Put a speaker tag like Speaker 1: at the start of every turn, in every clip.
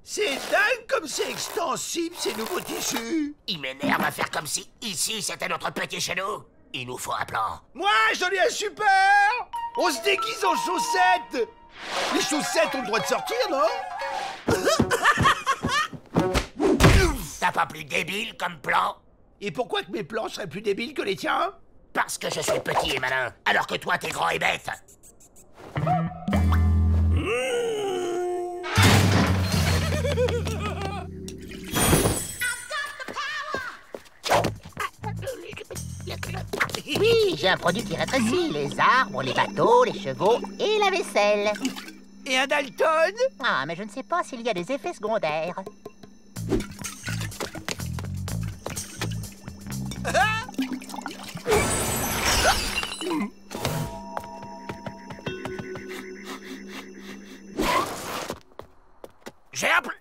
Speaker 1: C'est dingue comme c'est extensible, ces nouveaux tissus.
Speaker 2: Il m'énerve à faire comme si ici c'était notre petit chez nous. Il nous faut un plan.
Speaker 1: Moi, j'en ai un super. On se déguise en chaussettes. Les chaussettes ont le droit de sortir, non?
Speaker 2: T'as pas plus débile comme plan?
Speaker 1: Et pourquoi que mes plans seraient plus débiles que les tiens?
Speaker 2: Parce que je suis petit et malin, alors que toi t'es grand et bête.
Speaker 3: Oui, j'ai un produit qui rétrécit les arbres, les bateaux, les chevaux et la vaisselle.
Speaker 1: Et un Dalton?
Speaker 3: Ah, mais je ne sais pas s'il y a des effets secondaires.
Speaker 2: J'ai un plan.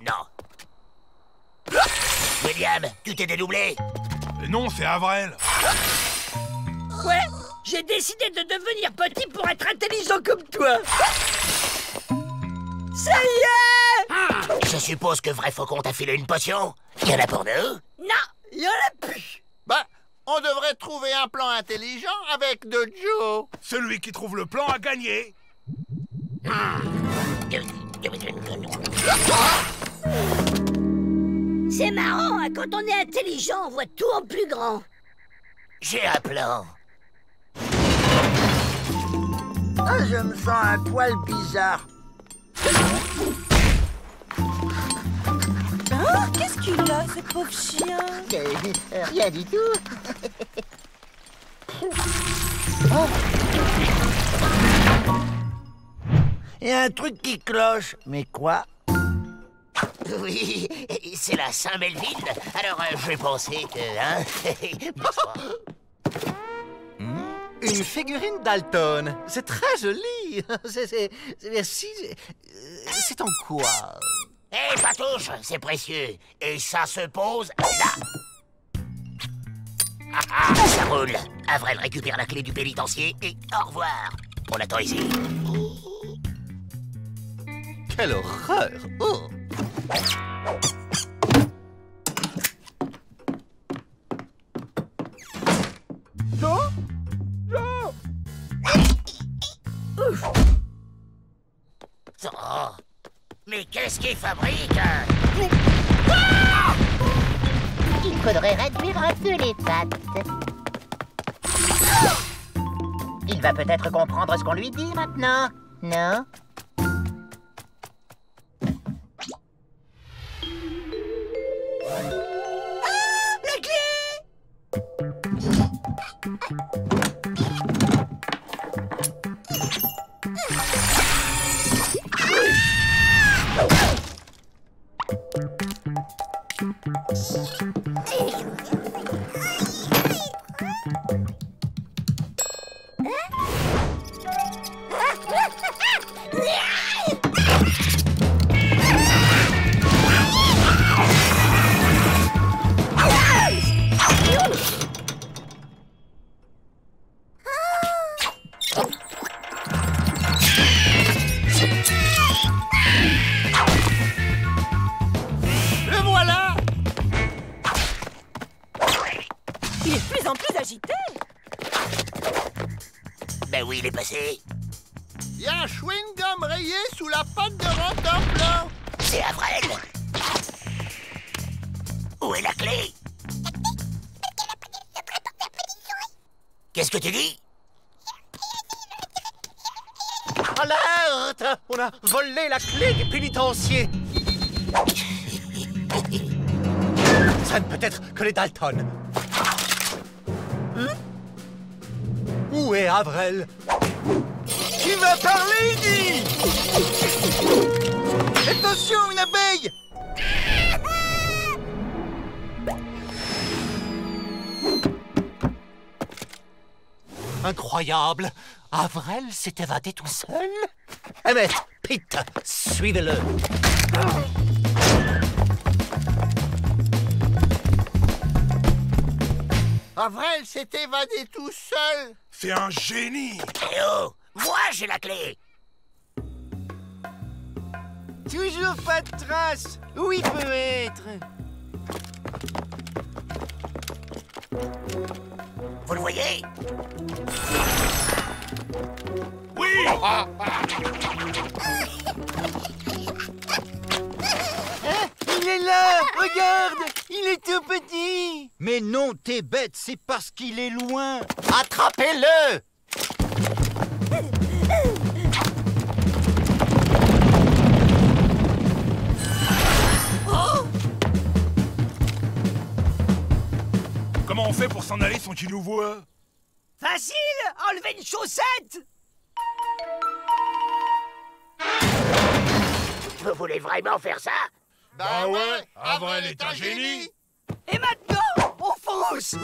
Speaker 2: Non. William, tu t'es dédoublé?
Speaker 4: Non, c'est Avrel.
Speaker 5: Ouais, j'ai décidé de devenir petit pour être intelligent comme toi. Ça y est!
Speaker 2: Je suppose que Vrai Faucon t'a filé une potion. Il y en a pour nous?
Speaker 5: Non, il y en a plus.
Speaker 6: Bah, on devrait trouver un plan intelligent avec de Joe.
Speaker 4: Celui qui trouve le plan a gagné.
Speaker 5: C'est marrant, hein, quand on est intelligent, on voit tout en plus grand.
Speaker 2: J'ai un plan.
Speaker 1: Ah, je me sens un poil bizarre.
Speaker 7: Hein? Qu'est-ce qu'il a, ce pauvre chien?
Speaker 3: Rien du tout.
Speaker 1: Il y a un truc qui cloche. Mais quoi?
Speaker 2: Oui, c'est la Saint-Melville. Alors, j'ai pensé que... Hein?
Speaker 8: Une figurine Dalton. C'est très joli. Merci. C'est en quoi?
Speaker 2: Hé, Patouche, c'est précieux. Et ça se pose là. Ah, ça roule. Avrel récupère la clé du pénitencier et au revoir. On l'attend ici.
Speaker 8: Quelle horreur! Oh.
Speaker 2: Oh, mais qu'est-ce qu'il fabrique?
Speaker 3: Il faudrait réduire un peu les pattes. Il va peut-être comprendre ce qu'on lui dit maintenant, non?
Speaker 5: La clé!
Speaker 6: Le voilà.
Speaker 7: Il est de plus en plus agité.
Speaker 2: Ben oui, il est passé.
Speaker 6: Il y a un chewing-gum rayé sous la patte de Rentoplan.
Speaker 2: C'est Avrel. Où est la clé? Qu'est-ce que tu dis?
Speaker 8: Alerte! On a volé la clé du pénitencier. Ça ne peut être que les Dalton. Où est Avrel?
Speaker 6: Qui va parler, dit? Attention, une abeille!
Speaker 8: Incroyable! Avrel s'est évadé tout seul? Emmett, Pete, suivez-le.
Speaker 6: Avrel s'est évadé tout seul.
Speaker 4: C'est un génie.
Speaker 2: Eh oh, moi j'ai la clé.
Speaker 1: Toujours pas de trace. Où il peut être?
Speaker 2: Vous le voyez?
Speaker 4: Oui.
Speaker 1: Il est là! Regarde! Il est tout petit!
Speaker 9: Mais non, t'es bête, c'est parce qu'il est loin.
Speaker 8: Attrapez-le!
Speaker 4: Comment on fait pour s'en aller sans qu'il nous voie?
Speaker 5: Facile! Enlevez une chaussette!
Speaker 2: Vous voulez vraiment faire ça?
Speaker 4: Bah ouais, Avrel est un génie.
Speaker 5: Et maintenant, on fonce!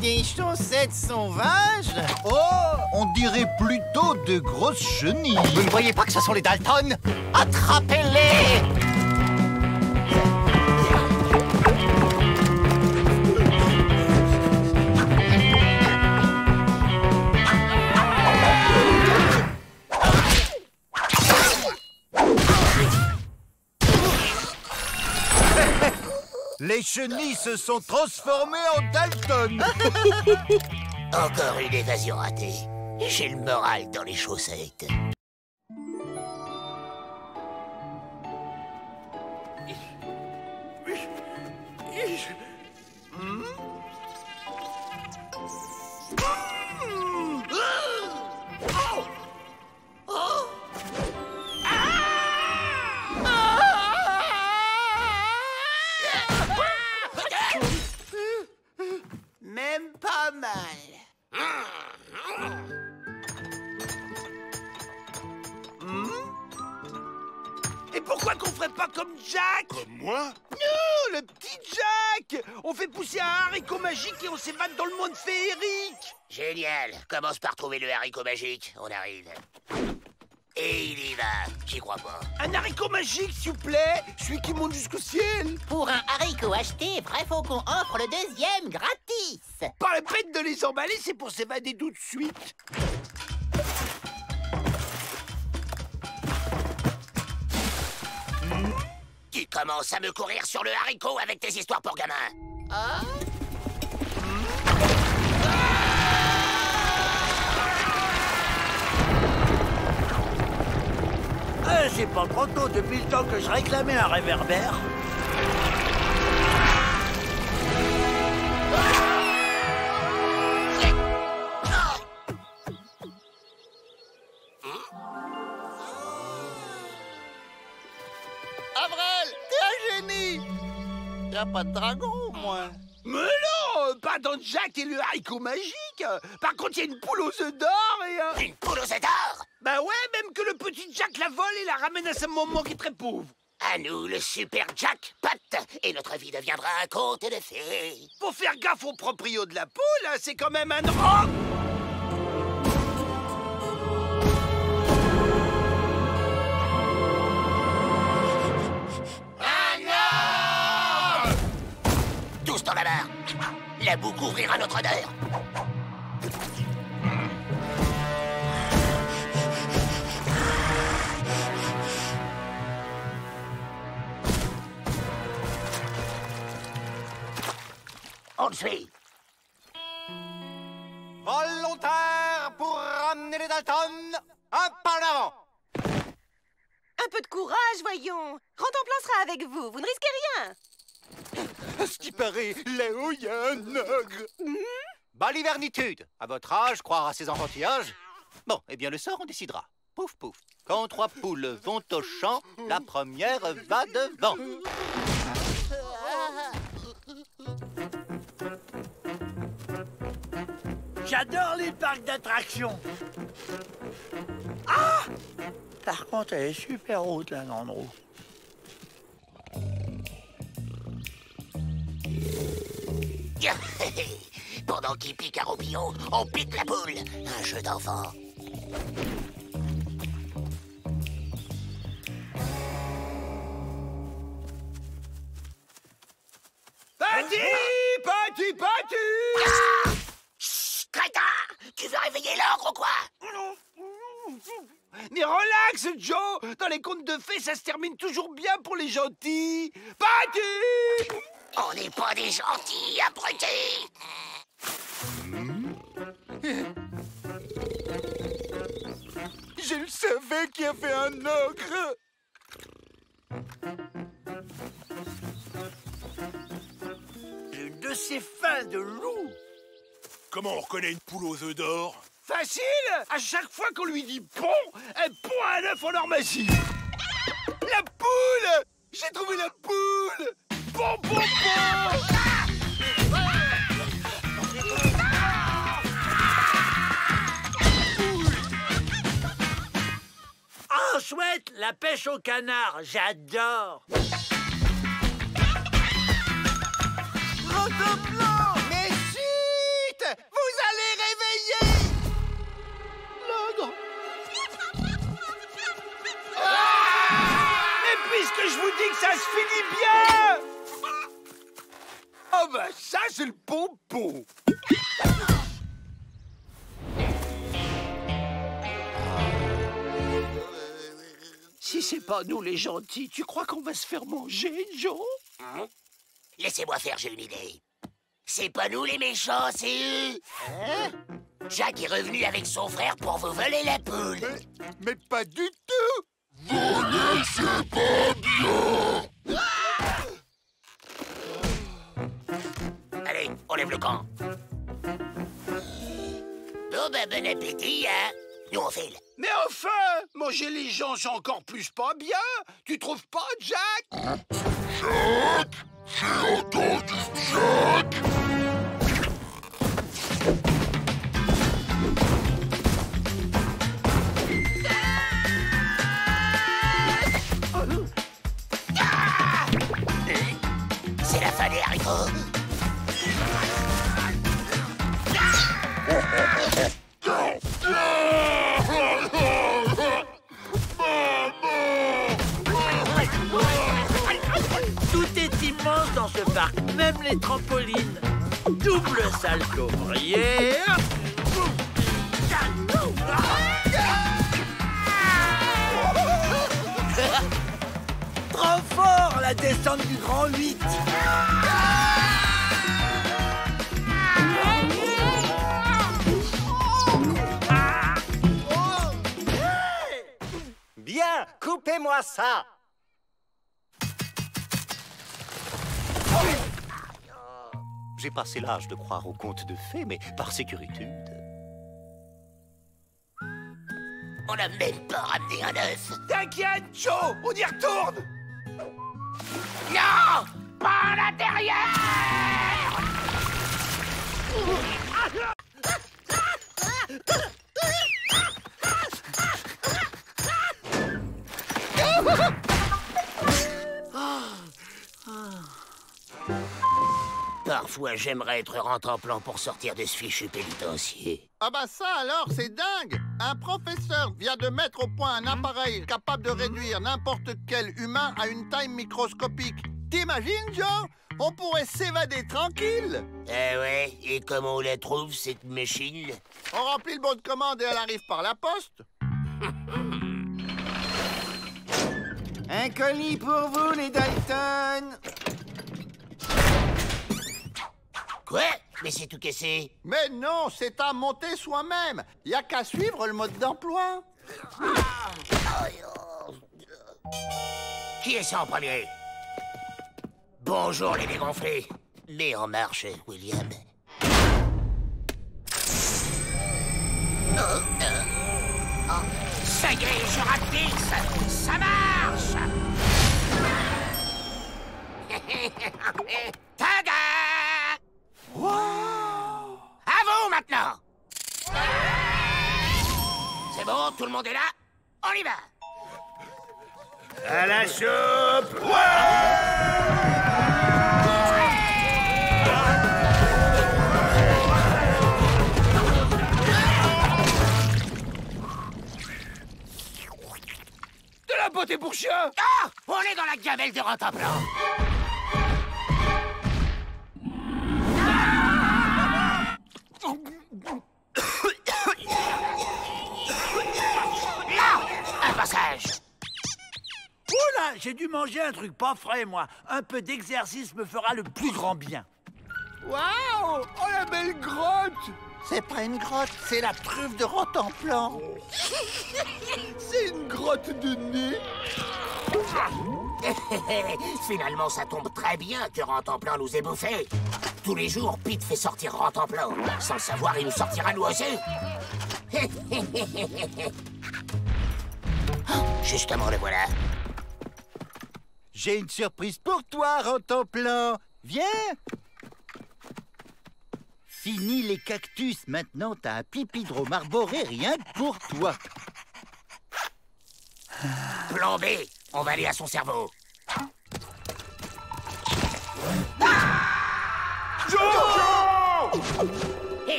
Speaker 9: Des chaussettes sauvages? Oh, on dirait plutôt de grosses chenilles.
Speaker 8: Vous ne voyez pas que ce sont les Dalton? Attrapez-les!
Speaker 9: Les chenilles se sont transformées en Dalton.
Speaker 2: Encore une évasion ratée. J'ai le moral dans les chaussettes.
Speaker 6: Même pas mal.
Speaker 1: Et pourquoi qu'on ferait pas comme Jack?
Speaker 4: Comme moi?
Speaker 1: Non, le petit Jack! On fait pousser un haricot magique et on s'évade dans le monde féerique!
Speaker 2: Génial. Commence par trouver le haricot magique. On arrive. Et il y va. J'y crois pas.
Speaker 1: Un haricot magique, s'il vous plaît! Celui qui monte jusqu'au ciel!
Speaker 3: Pour un haricot acheté, Vrai Faucon offre le deuxième gratis.
Speaker 1: Pas la peine de les emballer, c'est pour s'évader tout de suite!
Speaker 2: Tu commences à me courir sur le haricot avec tes histoires pour gamins.
Speaker 5: C'est pas trop tôt depuis le temps que je réclamais un réverbère.
Speaker 6: Avrel, t'es un génie. Y'a pas de dragon au moins.
Speaker 1: Mais non! Pas dans Jack et le haricot magique! Par contre, il y a une poule aux œufs d'or et...
Speaker 2: Une poule aux œufs d'or?
Speaker 1: Bah ouais, même que le petit Jack la vole et la ramène à sa maman qui est très pauvre.
Speaker 2: À nous, le super jackpot, et notre vie deviendra un conte de fées.
Speaker 1: Faut faire gaffe au proprio de la poule, hein, c'est quand même un drame.
Speaker 2: Tous dans la barre. La boue couvrira notre honneur. On le suit.
Speaker 8: Volontaire pour ramener les Dalton. Un pas en avant.
Speaker 7: Un peu de courage, voyons. Rantanplan sera avec vous, vous ne risquez rien.
Speaker 8: À ce qui paraît, là-haut, il y a un ogre. Balivernitude. À votre âge, croire à ces enfantillages. Bon, eh bien, le sort, on décidera. Pouf, pouf. Quand 3 poules vont au champ, la première va devant.
Speaker 5: J'adore les parcs d'attractions. Ah! Par contre, elle est super haute, la Landreau.
Speaker 2: Pendant qu'il pique un roupillon, on pique la poule. Un jeu d'enfant.
Speaker 1: Petit
Speaker 2: Ah Chut, crétin! Tu veux réveiller l'ogre ou quoi?
Speaker 1: Mais relax, Joe. Dans les contes de fées, ça se termine toujours bien pour les gentils. Petit!
Speaker 2: On n'est pas des gentils, abrutis!
Speaker 9: Je le savais qu'il y avait un ogre.
Speaker 1: Une de ces fins de loup.
Speaker 4: Comment on reconnaît une poule aux œufs d'or?
Speaker 1: Facile! À chaque fois qu'on lui dit pont, elle pond un œuf en or massif. La poule! J'ai trouvé la poule! Pont, pont, pont!
Speaker 5: Oh, chouette, la pêche au canard, j'adore.
Speaker 6: Rotoplan! Mais chut! Vous allez réveiller
Speaker 1: L'ogre! Mais puisque je vous dis que ça se finit bien! Oh bah ça, c'est le pompon! Si c'est pas nous les gentils, tu crois qu'on va se faire manger, Joe?
Speaker 2: Laissez-moi faire, j'ai une idée. C'est pas nous les méchants, c'est eux. Jack est revenu avec son frère pour vous voler la poule.
Speaker 9: Mais pas du tout.
Speaker 2: Allez, on lève le camp. Bon, ben, bon appétit, hein. Nous, on file.
Speaker 1: Mais enfin, manger les gens, c'est encore plus pas bien. Tu trouves pas, Jack?
Speaker 10: Jack! J'ai entendu Jack!
Speaker 2: C'est la fin des haricots.
Speaker 5: Tout est immense dans ce parc, même les trampolines. Double salto arrière. Trop fort, la descente du grand 8.
Speaker 8: Bien, coupez-moi ça. J'ai passé l'âge de croire aux contes de fées, mais par sécurité.
Speaker 2: On n'a même pas ramené un œuf.
Speaker 1: T'inquiète, Joe, on y retourne.
Speaker 2: Non! Pas à l'intérieur! Parfois, j'aimerais être rentemplant pour sortir de ce fichu pénitencier.
Speaker 6: Ah bah ça alors, c'est dingue! Un professeur vient de mettre au point un appareil capable de réduire n'importe quel humain à une taille microscopique. T'imagines, Joe? On pourrait s'évader tranquille!
Speaker 2: Eh ouais, et comment on la trouve, cette machine?
Speaker 6: On remplit le bon de commande et elle arrive par la poste.
Speaker 9: Un colis pour vous, les Dalton.
Speaker 2: Quoi? Mais c'est tout cassé.
Speaker 6: Mais non, c'est à monter soi-même. Y a qu'à suivre le mode d'emploi.
Speaker 2: Qui est ça en premier? Bonjour les dégonflés. Mets en marche, William. Ça y est, je rapetisse. Ça marche. Tada!
Speaker 1: Wow!
Speaker 2: À vous maintenant! C'est bon, tout le monde est là? On y va!
Speaker 1: À la soupe! De la beauté pour chien!
Speaker 2: Ah! On est dans la gamelle de Rentaplan!
Speaker 5: j'ai dû manger un truc pas frais, moi. Un peu d'exercice me fera le plus grand bien.
Speaker 1: Waouh! Oh, la belle grotte!
Speaker 6: C'est pas une grotte, c'est la truffe de Rotemplan.
Speaker 1: C'est une grotte de nez.
Speaker 2: Finalement, ça tombe très bien que Rentemplan nous ait bouffé. Tous les jours, Pete fait sortir Rentemplan. Sans le savoir, il nous sortira nous aussi. Justement, le voilà.
Speaker 9: J'ai une surprise pour toi, Rentemplan. Viens. Fini les cactus. Maintenant, t'as un pipidrome arboré rien que pour toi.
Speaker 2: Plan B, on va aller à son cerveau.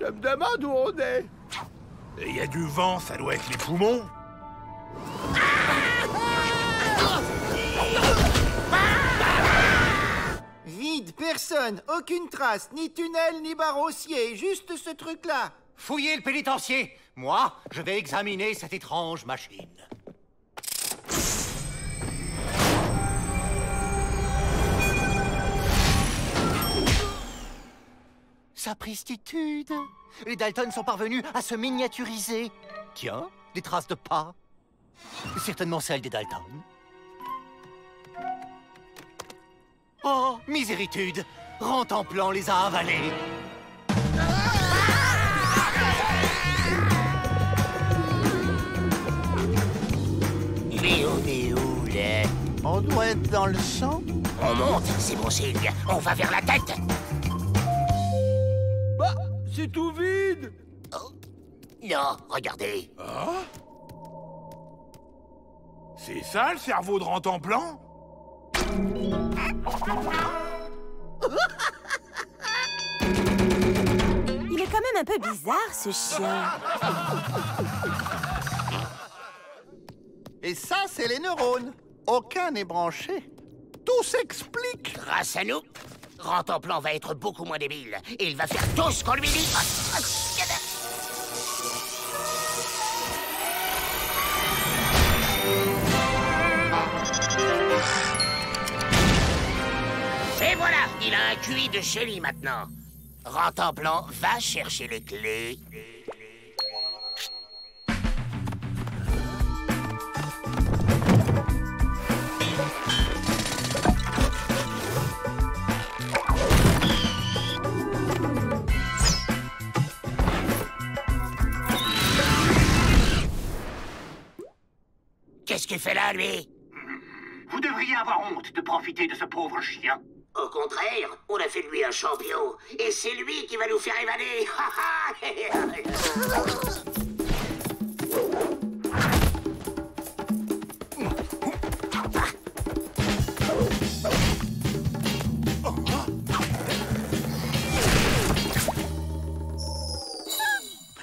Speaker 1: Je me demande où on est.
Speaker 4: Il y a du vent, ça doit être les poumons.
Speaker 11: Vide, personne, aucune trace, ni tunnel, ni barre haussier, juste ce truc-là.
Speaker 8: Fouillez le pénitencier. Moi, je vais examiner cette étrange machine. Sapristitude! Les Dalton sont parvenus à se miniaturiser. Tiens, des traces de pas. Certainement celles des Dalton. Oh, miséritude! Rentemplan les a avalés.
Speaker 2: Mais on est où, là?
Speaker 6: On doit être dans le sang.
Speaker 2: On monte, c'est bon signe. On va vers la tête.
Speaker 1: Bah, c'est tout vide.
Speaker 2: Oh. Non, regardez.
Speaker 4: Ah? C'est ça, le cerveau de Rentemplan?
Speaker 7: Il est quand même un peu bizarre, ce chien.
Speaker 6: Et ça, c'est les neurones. Aucun n'est branché. Tout s'explique.
Speaker 2: Grâce à nous, Rentemplan va être beaucoup moins débile. Et il va faire tout ce qu'on lui dit. Et voilà, il a un QI de génie maintenant. Rentemplan va chercher les clés. Qu'est-ce qu'il fait là, lui?
Speaker 12: Vous devriez avoir honte de profiter de ce pauvre chien.
Speaker 2: Au contraire, on a fait de lui un champion. Et c'est lui qui va nous faire évader.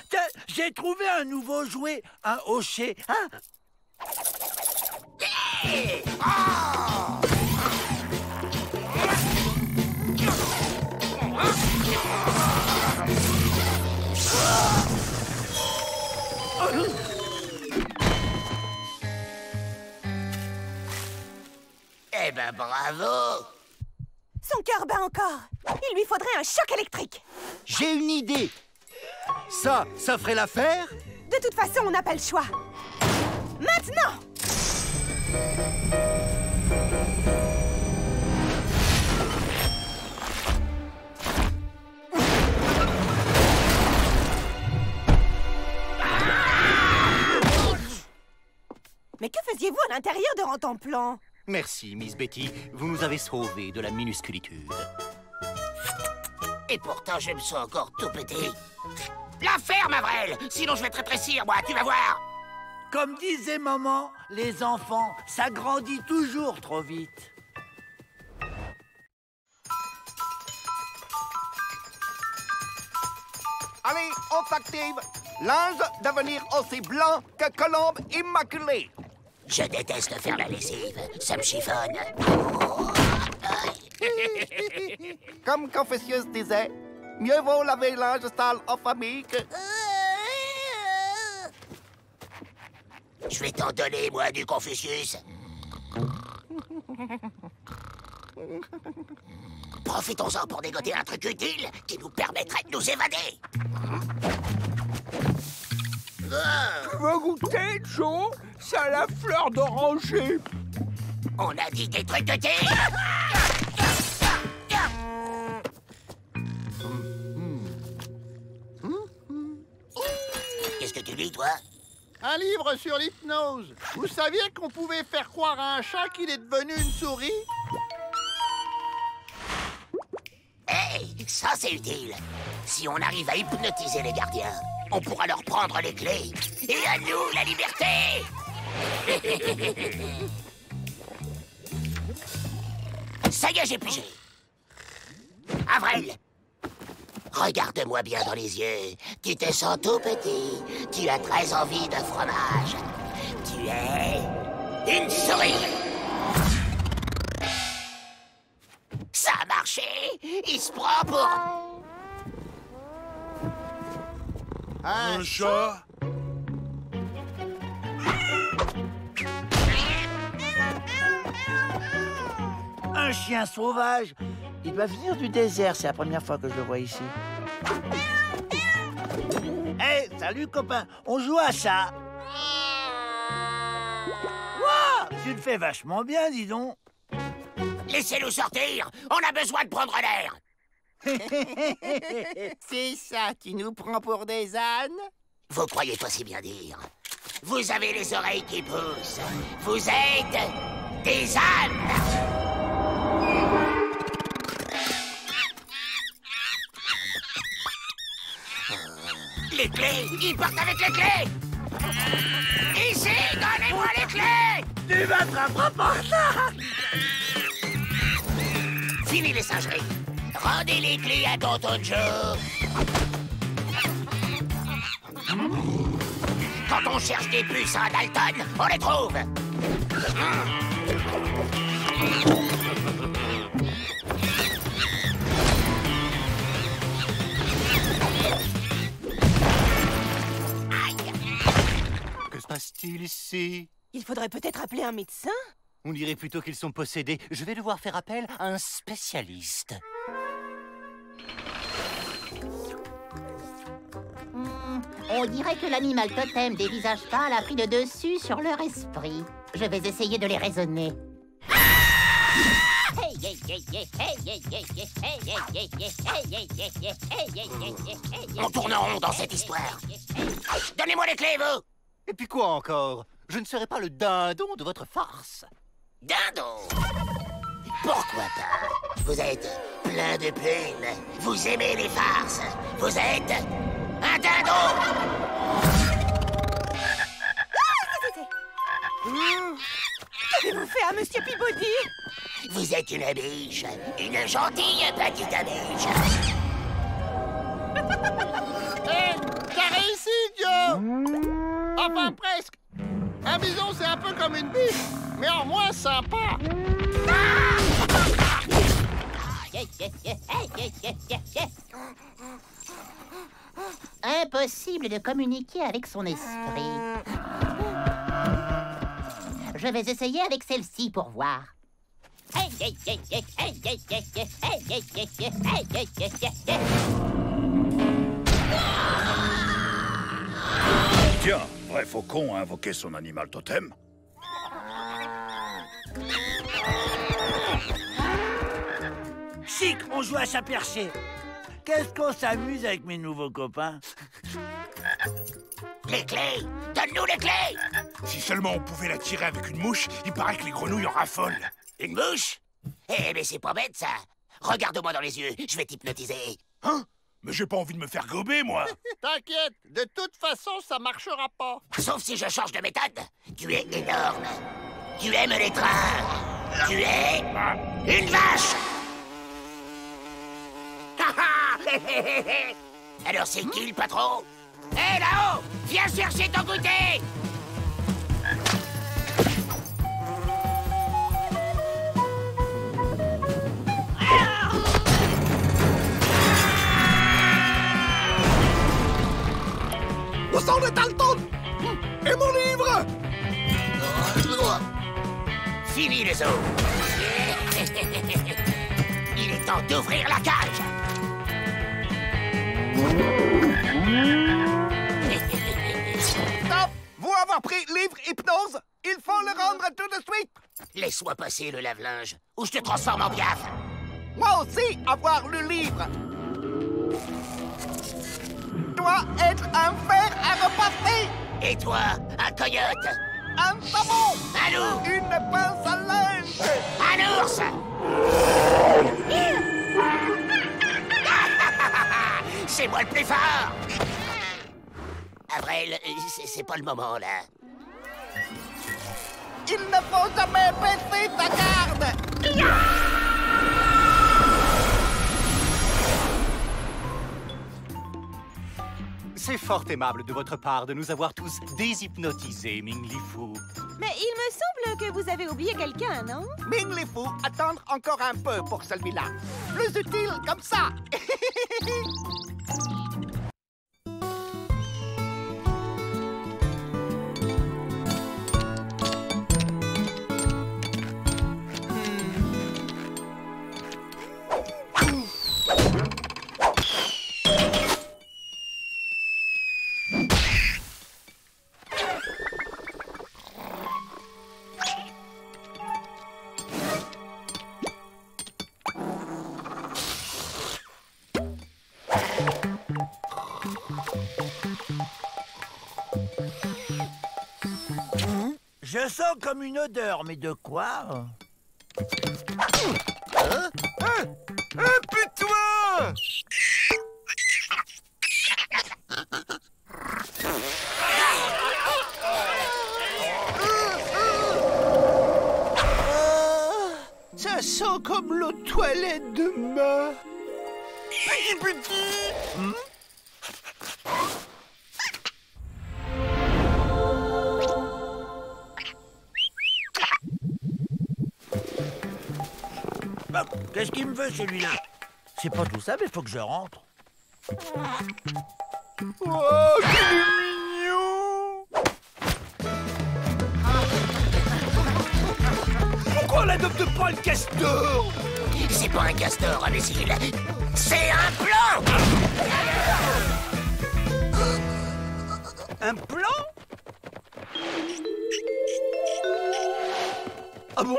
Speaker 5: Tiens, j'ai trouvé un nouveau jouet, un hochet. Hein?
Speaker 2: Eh ben, bravo!
Speaker 7: Son cœur bat encore. Il lui faudrait un choc électrique.
Speaker 9: J'ai une idée. Ça ferait l'affaire?
Speaker 7: De toute façon, on n'a pas le choix. Maintenant! Mais que faisiez-vous à l'intérieur de Rentemplan?
Speaker 8: Merci, Miss Betty. Vous nous avez sauvés de la minusculitude.
Speaker 2: Et pourtant, je me sens encore tout pété. La ferme, Avril! Sinon, je vais te rétrécir, moi, tu vas voir!
Speaker 5: Comme disait maman, les enfants, ça grandit toujours trop vite.
Speaker 11: Allez, on s'active. Linge devenir aussi blanc que colombe immaculée.
Speaker 2: Je déteste faire la lessive. Ça me chiffonne.
Speaker 11: Comme Confucius disait, mieux vaut laver linge sale en famille que...
Speaker 2: Je vais t'en donner, moi, du Confucius. Profitons-en pour dégoter un truc utile qui nous permettrait de nous évader.
Speaker 1: Tu veux goûter, Joe? C'est à la fleur d'oranger.
Speaker 2: On a dit des trucs utiles. Qu'est-ce que tu dis, toi?
Speaker 6: Un livre sur l'hypnose. Vous saviez qu'on pouvait faire croire à un chat qu'il est devenu une souris?
Speaker 2: Hey, ça c'est utile. Si on arrive à hypnotiser les gardiens, on pourra leur prendre les clés. Et à nous, la liberté. Ça y est, j'ai pigé. Avril, regarde-moi bien dans les yeux. Tu te sens tout petit. Tu as très envie de fromage. Tu es une souris. Ça a marché. Il se prend pour...
Speaker 1: Un chat?
Speaker 5: Un chien sauvage. Il doit venir du désert, c'est la première fois que je le vois ici. Hey, salut copain, on joue à ça. Wow, tu le fais vachement bien, dis donc.
Speaker 2: Laissez-nous sortir. On a besoin de prendre l'air.
Speaker 3: C'est ça, tu nous prends pour des ânes?
Speaker 2: Vous croyez pas si bien dire. Vous avez les oreilles qui poussent. Vous êtes des ânes. Les clés, ils partent avec les clés. Ici, donnez-moi les clés.
Speaker 5: Tu vas te rapprocher.
Speaker 2: Fini les singeries. Rendez les clés à Tonton Joe. Quand on cherche des puces à Dalton, on les trouve.
Speaker 8: Que se passe-t-il ici?
Speaker 7: Il faudrait peut-être appeler un médecin.
Speaker 8: On dirait plutôt qu'ils sont possédés. Je vais devoir faire appel à un spécialiste.
Speaker 3: On dirait que l'animal totem des visages pâles a pris le dessus sur leur esprit. Je vais essayer de les raisonner.
Speaker 2: On tourne en rond dans cette histoire. Donnez-moi les clés, vous.
Speaker 8: Et puis quoi encore? Je ne serai pas le dindon de votre farce.
Speaker 2: Dindon? Pourquoi pas? Vous êtes plein de plumes. Vous aimez les farces. Vous êtes un dindon.
Speaker 7: Qu'avez-vous fait à Monsieur Peabody?
Speaker 2: Vous êtes une biche. Une gentille petite biche.
Speaker 6: Hé, t'as réussi, Joe! Enfin, presque. Un bison, c'est un peu comme une biche, mais en moins sympa.
Speaker 3: Impossible de communiquer avec son esprit. Je vais essayer avec celle-ci pour voir.
Speaker 4: Tiens, vrai faucon a invoqué son animal totem.
Speaker 5: Chic, on joue à chat perché. Qu'est-ce qu'on s'amuse avec mes nouveaux copains?
Speaker 2: Les clés! Donne-nous les clés!
Speaker 4: Si seulement on pouvait la tirer avec une mouche, il paraît que les grenouilles en raffolent.
Speaker 2: Une mouche? Eh, mais c'est pas bête, ça. Regarde-moi dans les yeux, je vais t'hypnotiser.
Speaker 4: Hein? Mais j'ai pas envie de me faire gober, moi.
Speaker 6: T'inquiète, de toute façon, ça marchera pas.
Speaker 2: Sauf si je change de méthode. Tu es énorme. Tu aimes les trains. Tu es une vache. Alors c'est qui le patron? Hé, là-haut! Viens chercher ton goûter!
Speaker 1: Où sont les Dalton? Et mon livre?
Speaker 2: fini les os. Il est temps d'ouvrir la cage.
Speaker 11: Stop! Vous avoir pris livre hypnose, il faut le rendre tout de suite.
Speaker 2: Laisse-moi passer le lave-linge, ou je te transforme en biaf.
Speaker 11: Moi aussi, avoir le livre. Doit être un fer à repasser.
Speaker 2: Et toi, un coyote.
Speaker 11: Un savon.
Speaker 2: Un loup.
Speaker 11: Une pince à linge.
Speaker 2: Un ours. C'est moi le plus fort. Avril, c'est pas le moment, là.
Speaker 11: Il ne faut jamais baisser ta garde.
Speaker 8: C'est fort aimable de votre part de nous avoir tous déshypnotisés, Ming Li Fu.
Speaker 7: Mais il me semble que vous avez oublié quelqu'un, non?
Speaker 11: Ming Li Fu, attendre encore un peu pour celui-là. Plus utile comme ça.
Speaker 5: Je sens comme une odeur, mais de quoi?
Speaker 1: Putain!
Speaker 5: Ça sent comme l'eau de toilette de ma...
Speaker 1: Petit!
Speaker 5: Bah, qu'est-ce qu'il me veut, celui-là? C'est pas tout ça, mais faut que je rentre.
Speaker 1: Oh, qu'il est mignon! Pourquoi on n'adopte pas le castor?
Speaker 2: C'est pas un castor, imbécile. C'est un plan!
Speaker 5: Un plan? Ah bon?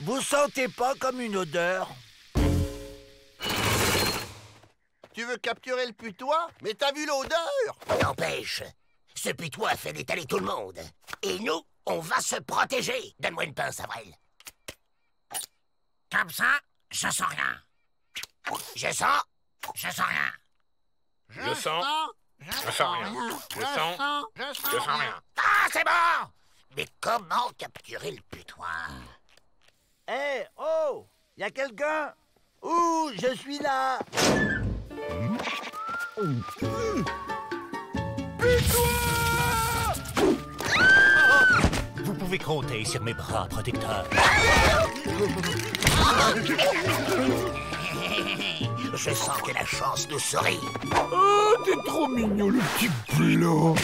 Speaker 5: Vous sentez pas comme une odeur?
Speaker 6: Tu veux capturer le putois? Mais t'as vu l'odeur?
Speaker 2: N'empêche, ce putois fait détaler tout le monde. Et nous, on va se protéger. Donne-moi une pince, Avril. Comme ça, je sens rien. Je sens rien.
Speaker 1: Je sens rien. Je sens rien.
Speaker 2: Ah, c'est bon! Mais comment capturer le putois?
Speaker 5: Eh, oh! Y a quelqu'un? Ouh, je suis là!
Speaker 8: Vous pouvez compter sur mes bras protecteurs.
Speaker 2: Je sens que la chance nous sourit.
Speaker 1: Oh, t'es trop mignon, le petit pélo.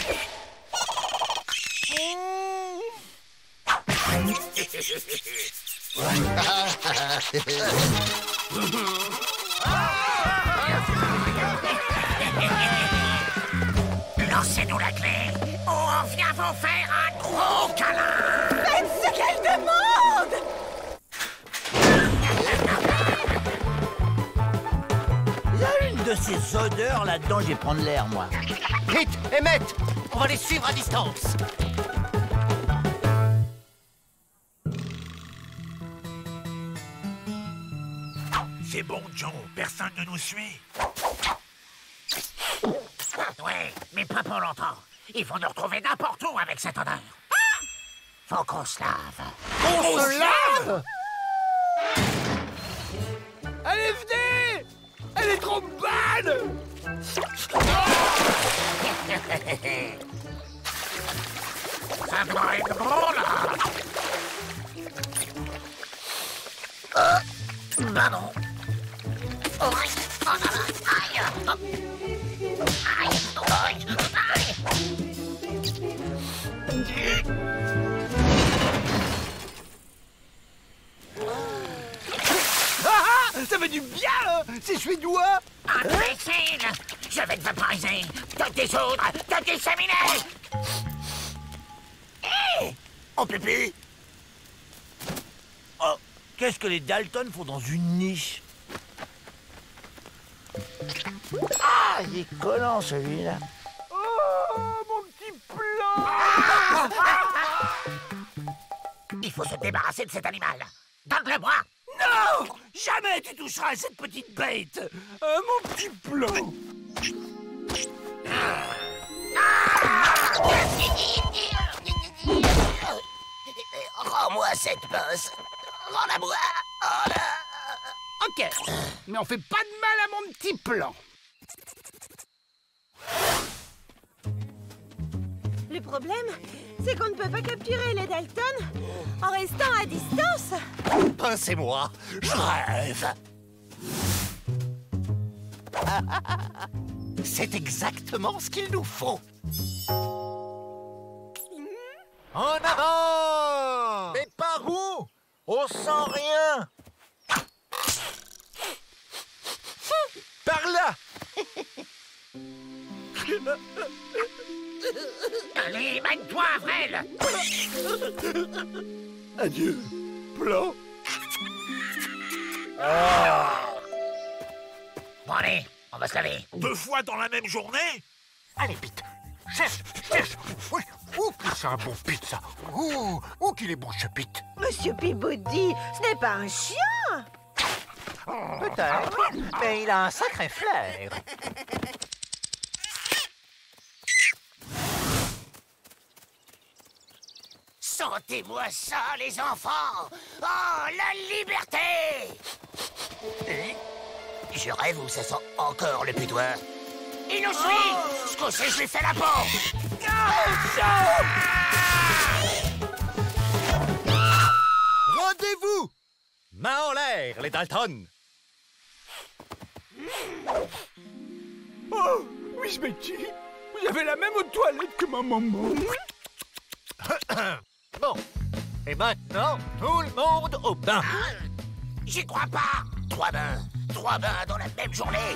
Speaker 2: Lancez-nous la clé ou on vient vous faire un gros câlin.
Speaker 7: Faites ce qu'elle demande!
Speaker 5: Il y a une de ces odeurs là-dedans, je vais prendre l'air, moi.
Speaker 8: Vite, Emmett! On va les suivre à distance.
Speaker 5: C'est bon, Joe, personne ne nous suit.
Speaker 2: Ouais, mais pas pour longtemps. Il faut nous retrouver n'importe où avec cette odeur. Faut qu'on se lave.
Speaker 1: On se lave? Allez, venez! Elle est trop bonne!
Speaker 2: Ça doit être bon, là. Bah non.
Speaker 1: Ça fait du bien, hein. C'est suédois.
Speaker 2: Imbécile! Je vais te vaporiser, te dissoudre, te disséminer! Hé! On peut plus!
Speaker 5: Oh, qu'est-ce que les Dalton font dans une niche? Ah, il est collant celui-là.
Speaker 1: Oh, mon petit plan.
Speaker 2: Il faut se débarrasser de cet animal. Donne-le-moi!
Speaker 1: Non! Jamais tu toucheras à cette petite bête. Mon petit plan.
Speaker 2: Rends-moi cette bosse. Rends-la-moi.
Speaker 1: Ok, mais on fait pas de mal à mon petit plan.
Speaker 7: Le problème, c'est qu'on ne peut pas capturer les Dalton en restant à distance.
Speaker 8: Pincez-moi, je rêve. C'est exactement ce qu'il nous faut.
Speaker 9: En avant! Mais par où? On sent rien! Par là!
Speaker 2: Allez, mène-toi, Frêle!
Speaker 1: Adieu, plan.
Speaker 2: Bon, allez, on va se laver.
Speaker 5: 2 fois dans la même journée?
Speaker 9: Allez, Pete! Cherche! Oui! Oh, que c'est un bon Pete, ça! Oh, qu'il est bon, ce Pete!
Speaker 7: Monsieur Peabody, ce n'est pas un chien.
Speaker 8: Peut-être, mais il a un sacré flair.
Speaker 2: Sentez-moi ça, les enfants! Oh, la liberté! Je rêve où ça sent encore le putois. Il nous suit! Ce qu'on sait, je lui fais la peau!
Speaker 9: Rendez-vous!
Speaker 8: Main en l'air, les Dalton!
Speaker 1: Oh, Miss Betty, vous avez la même toilette que ma maman.
Speaker 8: Bon, et maintenant, tout le monde au bain.
Speaker 2: J'y crois pas! 3 bains dans la même journée!